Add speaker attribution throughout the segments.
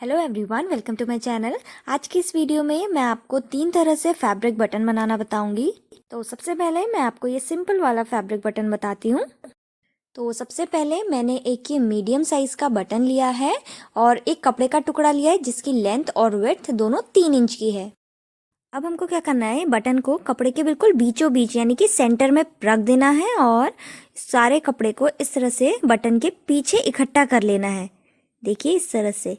Speaker 1: Hello everyone, welcome to my channel. आज की इस वीडियो में मैं आपको 3 तरह से फैब्रिक बटन बनाना बताऊंगी। तो सबसे पहले मैं आपको ये सिंपल वाला फैब्रिक बटन बताती हूँ। तो सबसे पहले मैंने एक ये मीडियम साइज़ का बटन लिया है और एक कपड़े का टुकड़ा लिया है जिसकी लेंथ और विड्थ दोनों 3 इंच की है। अब हमको क्या करना है, बटन को कपड़े के बिल्कुल बीचों बीच यानी कि सेंटर में रख देना है और सारे कपड़े को इस तरह से बटन के पीछे इकट्ठा कर लेना है। देखिए इस तरह से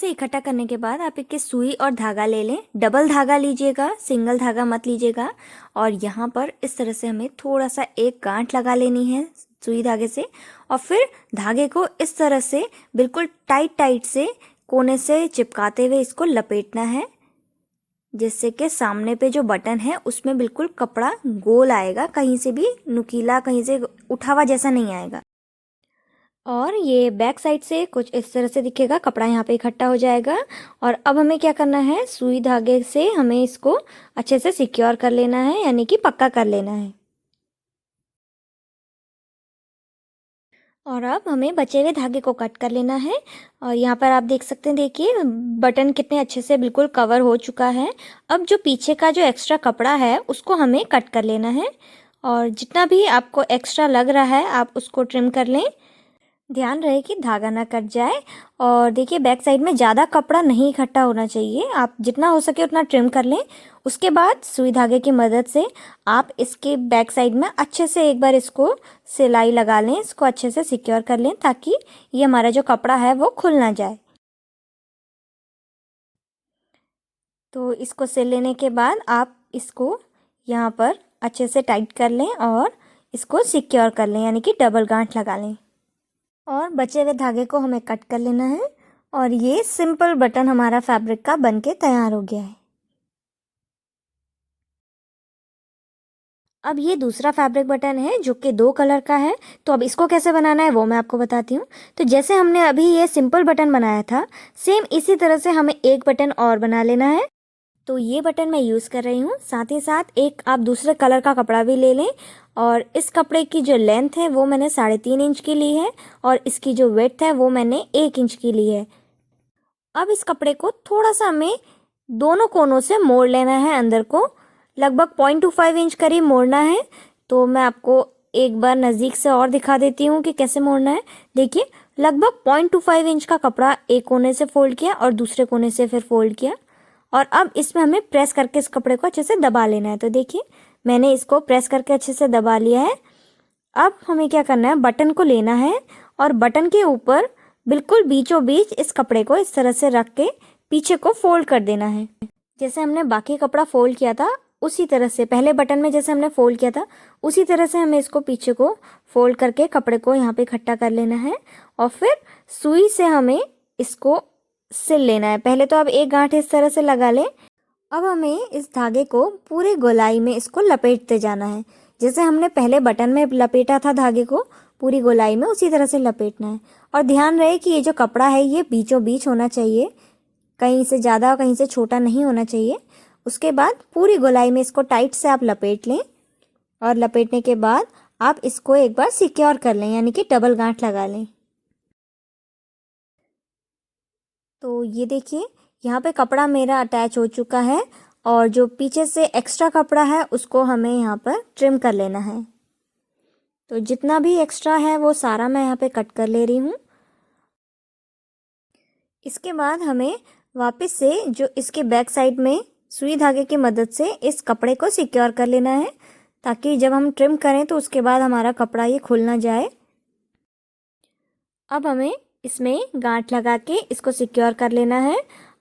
Speaker 1: इकट्ठा करने के बाद आप एक सुई और धागा ले लें। डबल धागा लीजिएगा, सिंगल धागा मत लीजिएगा। और यहाँ पर इस तरह से हमें थोड़ा सा एक गांठ लगा लेनी है सुई धागे से और फिर धागे को इस तरह से बिल्कुल टाइट से कोने से चिपकाते हुए इसको लपेटना है, जिससे कि सामने पे जो बटन है उसमें बिल्कुल कपड़ा गोल आएगा, कहीं से भी नुकीला, कहीं से उठा हुआ जैसा नहीं आएगा। और ये बैक साइड से कुछ इस तरह से दिखेगा, कपड़ा यहाँ पे इकट्ठा हो जाएगा। और अब हमें क्या करना है, सुई धागे से हमें इसको अच्छे से सिक्योर कर लेना है, यानी कि पक्का कर लेना है। और अब हमें बचे हुए धागे को कट कर लेना है। और यहाँ पर आप देख सकते हैं, देखिए बटन कितने अच्छे से बिल्कुल कवर हो चुका है। अब जो पीछे का जो एक्स्ट्रा कपड़ा है उसको हमें कट कर लेना है और जितना भी आपको एक्स्ट्रा लग रहा है आप उसको ट्रिम कर लें। ध्यान रहे कि धागा ना कट जाए। और देखिए बैक साइड में ज़्यादा कपड़ा नहीं इकट्ठा होना चाहिए, आप जितना हो सके उतना ट्रिम कर लें। उसके बाद सुई धागे की मदद से आप इसके बैक साइड में अच्छे से एक बार इसको सिलाई लगा लें, इसको अच्छे से सिक्योर कर लें ताकि ये हमारा जो कपड़ा है वो खुल ना जाए। तो इसको सिल लेने के बाद आप इसको यहाँ पर अच्छे से टाइट कर लें और इसको सिक्योर कर लें, यानी कि डबल गांठ लगा लें। और बचे हुए धागे को हमें कट कर लेना है और ये सिंपल बटन हमारा फैब्रिक का बनके तैयार हो गया है। अब ये दूसरा फैब्रिक बटन है जो कि 2 कलर का है। तो अब इसको कैसे बनाना है वो मैं आपको बताती हूँ। तो जैसे हमने अभी ये सिंपल बटन बनाया था, सेम इसी तरह से हमें एक बटन और बना लेना है। तो ये बटन मैं यूज़ कर रही हूँ। साथ ही साथ एक आप दूसरे कलर का कपड़ा भी ले लें और इस कपड़े की जो लेंथ है वो मैंने 3.5 इंच की ली है और इसकी जो विड्थ है वो मैंने 1 इंच की ली है। अब इस कपड़े को थोड़ा सा हमें दोनों कोनों से मोड़ लेना है, अंदर को लगभग 0.25 इंच करीब मोड़ना है। तो मैं आपको एक बार नज़दीक से और दिखा देती हूँ कि कैसे मोड़ना है। देखिए लगभग 0.25 इंच का कपड़ा एक कोने से फोल्ड किया और दूसरे कोने से फिर फोल्ड किया और अब इसमें हमें प्रेस करके इस कपड़े को अच्छे से दबा लेना है। तो देखिए मैंने इसको प्रेस करके अच्छे से दबा लिया है। अब हमें क्या करना है, बटन को लेना है और बटन के ऊपर बिल्कुल बीचों बीच इस कपड़े को इस तरह से रख के पीछे को फोल्ड कर देना है। जैसे हमने बाकी कपड़ा फोल्ड किया था उसी तरह से, पहले बटन में जैसे हमने फोल्ड किया था उसी तरह से हमें इसको पीछे को फोल्ड करके कपड़े को यहाँ पे इकट्ठा कर लेना है और फिर सुई से हमें इसको सिल लेना है। पहले तो आप एक गांठ इस तरह से लगा लें। अब हमें इस धागे को पूरे गोलाई में इसको लपेटते जाना है। जैसे हमने पहले बटन में लपेटा था धागे को पूरी गोलाई में, उसी तरह से लपेटना है। और ध्यान रहे कि ये जो कपड़ा है ये बीचों बीच होना चाहिए, कहीं से ज़्यादा कहीं से छोटा नहीं होना चाहिए। उसके बाद पूरी गोलाई में इसको टाइट से आप लपेट लें और लपेटने के बाद आप इसको एक बार सिक्योर कर लें, यानी कि डबल गांठ लगा लें। तो ये देखिए यहाँ पे कपड़ा मेरा अटैच हो चुका है और जो पीछे से एक्स्ट्रा कपड़ा है उसको हमें यहाँ पर ट्रिम कर लेना है। तो जितना भी एक्स्ट्रा है वो सारा मैं यहाँ पे कट कर ले रही हूँ। इसके बाद हमें वापस से जो इसके बैक साइड में सुई धागे की मदद से इस कपड़े को सिक्योर कर लेना है ताकि जब हम ट्रिम करें तो उसके बाद हमारा कपड़ा ये खुल ना जाए। अब हमें इसमें गांठ लगा के इसको सिक्योर कर लेना है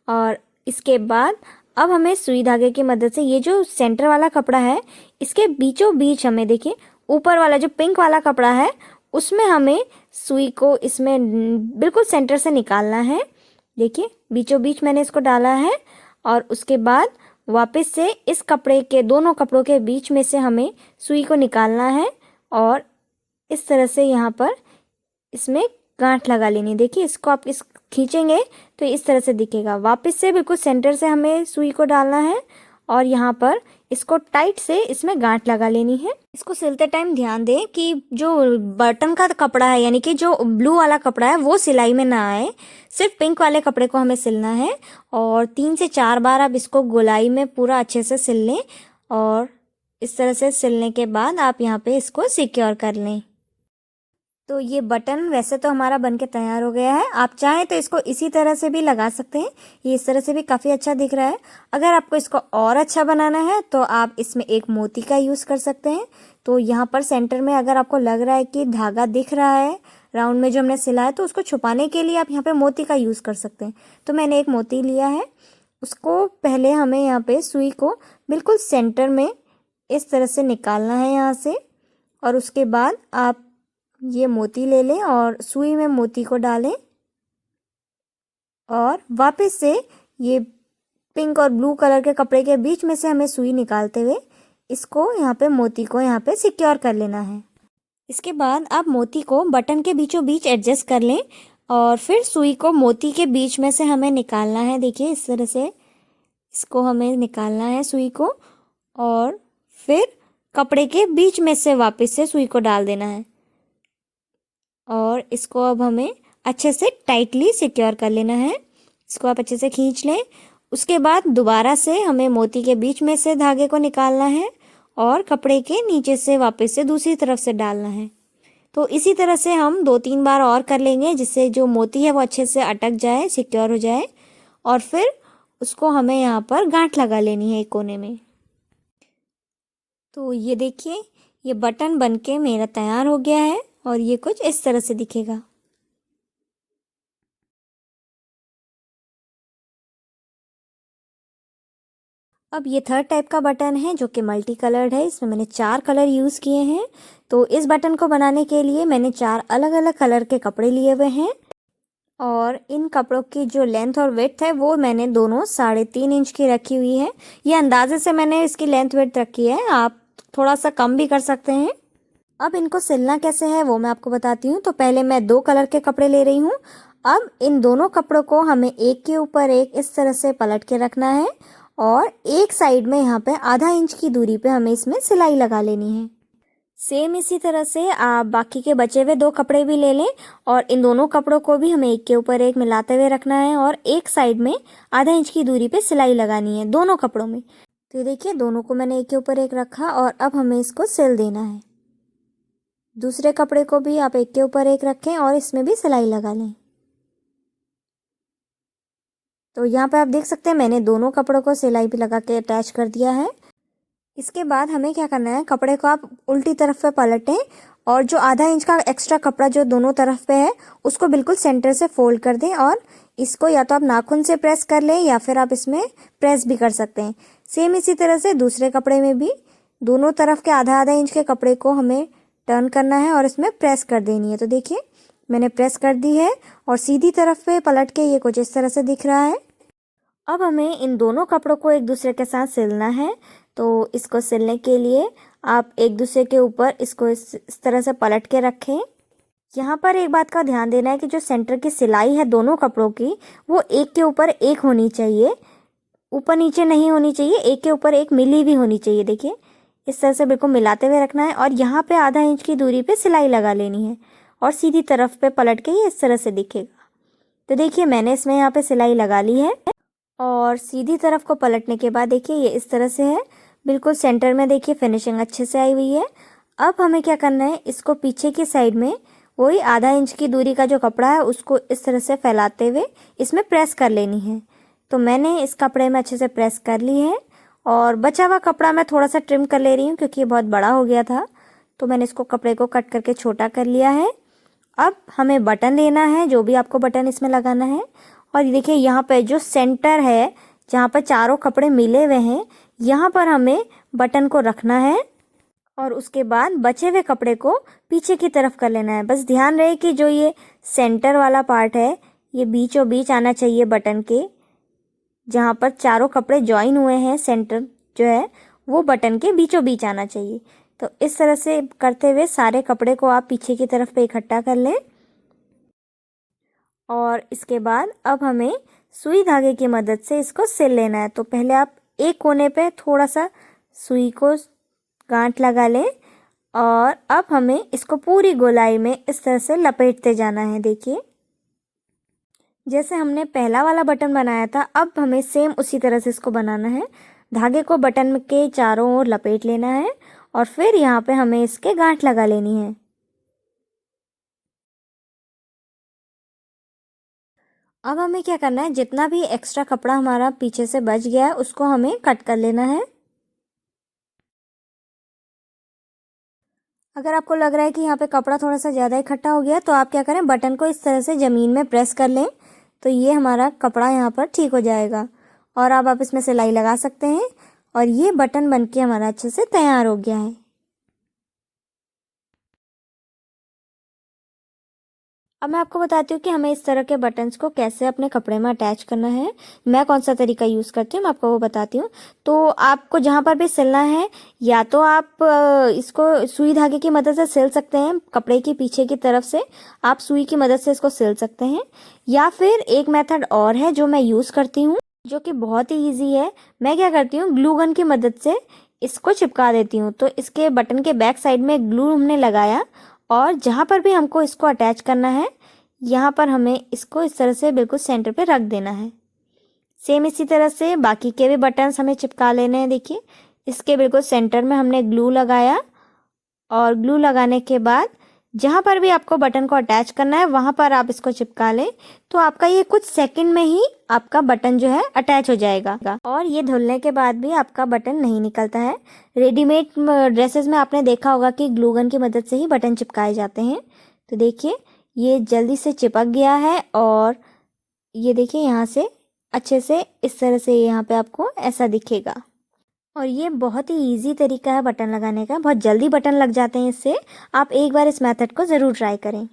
Speaker 1: और इसके बाद अब हमें सुई धागे की मदद से ये जो सेंटर वाला कपड़ा है इसके बीचों बीच हमें, देखिए ऊपर वाला जो पिंक वाला कपड़ा है उसमें हमें सुई को इसमें बिल्कुल सेंटर से निकालना है। देखिए बीचों बीच मैंने इसको डाला है और उसके बाद वापस से इस कपड़े के दोनों कपड़ों के बीच में से हमें सुई को निकालना है और इस तरह से यहाँ पर इसमें गांठ लगा लेनी। देखिए इसको आप इस खींचेंगे तो इस तरह से दिखेगा। वापस से बिल्कुल सेंटर से हमें सुई को डालना है और यहाँ पर इसको टाइट से इसमें गांठ लगा लेनी है। इसको सिलते टाइम ध्यान दें कि जो बटन का कपड़ा है यानी कि जो ब्लू वाला कपड़ा है वो सिलाई में ना आए, सिर्फ पिंक वाले कपड़े को हमें सिलना है। और 3 से 4 बार आप इसको गोलाई में पूरा अच्छे से सिल लें और इस तरह से सिलने के बाद आप यहाँ पे इसको सिक्योर कर लें। तो ये बटन वैसे तो हमारा बनके तैयार हो गया है। आप चाहें तो इसको इसी तरह से भी लगा सकते हैं, ये इस तरह से भी काफ़ी अच्छा दिख रहा है। अगर आपको इसको और अच्छा बनाना है तो आप इसमें एक मोती का यूज़ कर सकते हैं। तो यहाँ पर सेंटर में अगर आपको लग रहा है कि धागा दिख रहा है राउंड में जो हमने सिला है, तो उसको छुपाने के लिए आप यहाँ पर मोती का यूज़ कर सकते हैं। तो मैंने एक मोती लिया है, उसको पहले हमें यहाँ पर सुई को बिल्कुल सेंटर में इस तरह से निकालना है यहाँ से, और उसके बाद आप ये मोती ले लें और सुई में मोती को डालें और वापस से ये पिंक और ब्लू कलर के कपड़े के बीच में से हमें सुई निकालते हुए इसको यहाँ पे मोती को यहाँ पे सिक्योर कर लेना है। इसके बाद आप मोती को बटन के बीचों बीच एडजस्ट कर लें और फिर सुई को मोती के बीच में से हमें निकालना है। देखिए इस तरह से इसको हमें निकालना है सुई को, और फिर कपड़े के बीच में से वापस से सुई को डाल देना है और इसको अब हमें अच्छे से टाइटली सिक्योर कर लेना है। इसको आप अच्छे से खींच लें। उसके बाद दोबारा से हमें मोती के बीच में से धागे को निकालना है और कपड़े के नीचे से वापस से दूसरी तरफ से डालना है। तो इसी तरह से हम 2-3 बार और कर लेंगे, जिससे जो मोती है वो अच्छे से अटक जाए, सिक्योर हो जाए, और फिर उसको हमें यहाँ पर गांठ लगा लेनी है एक कोने में। तो ये देखिए ये बटन बनके मेरा तैयार हो गया है और ये कुछ इस तरह से दिखेगा। अब ये थर्ड टाइप का बटन है जो कि मल्टी कलर्ड है। इसमें मैंने 4 कलर यूज़ किए हैं। तो इस बटन को बनाने के लिए मैंने 4 अलग अलग कलर के कपड़े लिए हुए हैं और इन कपड़ों की जो लेंथ और विड्थ है वो मैंने दोनों 3.5 इंच की रखी हुई है। ये अंदाजे से मैंने इसकी लेंथ विड्थ रखी है, आप थोड़ा सा कम भी कर सकते हैं। अब इनको सिलना कैसे है वो मैं आपको बताती हूँ। तो पहले मैं 2 कलर के कपड़े ले रही हूँ। अब इन दोनों कपड़ों को हमें एक के ऊपर एक इस तरह से पलट के रखना है और एक साइड में यहाँ पे आधा इंच की दूरी पे हमें इसमें सिलाई लगा लेनी है। सेम इसी तरह से आप बाकी के बचे हुए 2 कपड़े भी ले लें और इन दोनों कपड़ों को भी हमें एक के ऊपर एक मिलाते हुए रखना है और एक साइड में आधा इंच की दूरी पे सिलाई लगानी है दोनों कपड़ों में। तो देखिए दोनों को मैंने एक के ऊपर एक रखा और अब हमें इसको सिल देना है। दूसरे कपड़े को भी आप एक के ऊपर एक रखें और इसमें भी सिलाई लगा लें। तो यहाँ पे आप देख सकते हैं मैंने दोनों कपड़ों को सिलाई भी लगा के अटैच कर दिया है। इसके बाद हमें क्या करना है, कपड़े को आप उल्टी तरफ पे पलटें और जो आधा इंच का एक्स्ट्रा कपड़ा जो दोनों तरफ पे है उसको बिल्कुल सेंटर से फोल्ड कर दें और इसको या तो आप नाखून से प्रेस कर लें या फिर आप इसमें प्रेस भी कर सकते हैं। सेम इसी तरह से दूसरे कपड़े में भी दोनों तरफ के आधा आधा इंच के कपड़े को हमें टर्न करना है और इसमें प्रेस कर देनी है। तो देखिए मैंने प्रेस कर दी है और सीधी तरफ पे पलट के ये कुछ इस तरह से दिख रहा है। अब हमें इन दोनों कपड़ों को एक दूसरे के साथ सिलना है। तो इसको सिलने के लिए आप एक दूसरे के ऊपर इसको इस तरह से पलट के रखें। यहाँ पर एक बात का ध्यान देना है कि जो सेंटर की सिलाई है दोनों कपड़ों की वो एक के ऊपर एक होनी चाहिए, ऊपर नीचे नहीं होनी चाहिए, एक के ऊपर एक मिली भी होनी चाहिए। देखिए इस तरह से बिल्कुल मिलाते हुए रखना है और यहाँ पे आधा इंच की दूरी पे सिलाई लगा लेनी है और सीधी तरफ पे पलट के ये इस तरह से दिखेगा। तो देखिए मैंने इसमें यहाँ पे सिलाई लगा ली है और सीधी तरफ को पलटने के बाद देखिए ये इस तरह से है, बिल्कुल सेंटर में देखिए फिनिशिंग अच्छे से आई हुई है। अब हमें क्या करना है, इसको पीछे की साइड में वही आधा इंच की दूरी का जो कपड़ा है उसको इस तरह से फैलाते हुए इसमें प्रेस कर लेनी है। तो मैंने इस कपड़े में अच्छे से प्रेस कर ली है और बचा हुआ कपड़ा मैं थोड़ा सा ट्रिम कर ले रही हूँ क्योंकि ये बहुत बड़ा हो गया था। तो मैंने इसको कपड़े को कट करके छोटा कर लिया है। अब हमें बटन लेना है, जो भी आपको बटन इसमें लगाना है, और देखिए यहाँ पे जो सेंटर है जहाँ पर चारों कपड़े मिले हुए हैं यहाँ पर हमें बटन को रखना है और उसके बाद बचे हुए कपड़े को पीछे की तरफ कर लेना है। बस ध्यान रहे कि जो ये सेंटर वाला पार्ट है ये बीचों बीच आना चाहिए बटन के, जहाँ पर चारों कपड़े ज्वाइन हुए हैं सेंटर जो है वो बटन के बीचों बीच आना चाहिए। तो इस तरह से करते हुए सारे कपड़े को आप पीछे की तरफ पे इकट्ठा कर लें और इसके बाद अब हमें सुई धागे की मदद से इसको सिल लेना है। तो पहले आप एक कोने पे थोड़ा सा सुई को गांठ लगा लें और अब हमें इसको पूरी गोलाई में इस तरह से लपेटते जाना है। देखिए जैसे हमने पहला वाला बटन बनाया था, अब हमें सेम उसी तरह से इसको बनाना है। धागे को बटन के चारों ओर लपेट लेना है और फिर यहाँ पे हमें इसके गांठ लगा लेनी है। अब हमें क्या करना है, जितना भी एक्स्ट्रा कपड़ा हमारा पीछे से बच गया है उसको हमें कट कर लेना है। अगर आपको लग रहा है कि यहाँ पे कपड़ा थोड़ा सा ज़्यादा इकट्ठा हो गया तो आप क्या करें, बटन को इस तरह से ज़मीन में प्रेस कर लें, तो ये हमारा कपड़ा यहाँ पर ठीक हो जाएगा और अब आप इसमें सिलाई लगा सकते हैं और ये बटन बनके हमारा अच्छे से तैयार हो गया है। अब मैं आपको बताती हूँ कि हमें इस तरह के बटन्स को कैसे अपने कपड़े में अटैच करना है। मैं कौन सा तरीका यूज़ करती हूँ मैं आपको वो बताती हूँ। तो आपको जहाँ पर भी सिलना है, या तो आप इसको सुई धागे की मदद से सिल सकते हैं, कपड़े की पीछे की तरफ से आप सुई की मदद से इसको सिल सकते हैं, या फिर एक मेथड और है जो मैं यूज़ करती हूँ जो कि बहुत ही ईजी है। मैं क्या करती हूँ, ग्लू गन की मदद से इसको चिपका देती हूँ। तो इसके बटन के बैक साइड में ग्लू हमने लगाया और जहाँ पर भी हमको इसको अटैच करना है यहाँ पर हमें इसको इस तरह से बिल्कुल सेंटर पे रख देना है। सेम इसी तरह से बाकी के भी बटन्स हमें चिपका लेने हैं। देखिए इसके बिल्कुल सेंटर में हमने ग्लू लगाया और ग्लू लगाने के बाद जहाँ पर भी आपको बटन को अटैच करना है वहाँ पर आप इसको चिपका लें, तो आपका ये कुछ सेकंड में ही आपका बटन जो है अटैच हो जाएगा और ये धुलने के बाद भी आपका बटन नहीं निकलता है। रेडीमेड ड्रेसेस में आपने देखा होगा कि ग्लू गन की मदद से ही बटन चिपकाए जाते हैं। तो देखिए ये जल्दी से चिपक गया है और ये देखिए यहाँ से अच्छे से इस तरह से यहाँ पे आपको ऐसा दिखेगा। और ये बहुत ही इजी तरीका है बटन लगाने का, बहुत जल्दी बटन लग जाते हैं इससे। आप एक बार इस मेथड को ज़रूर ट्राई करें।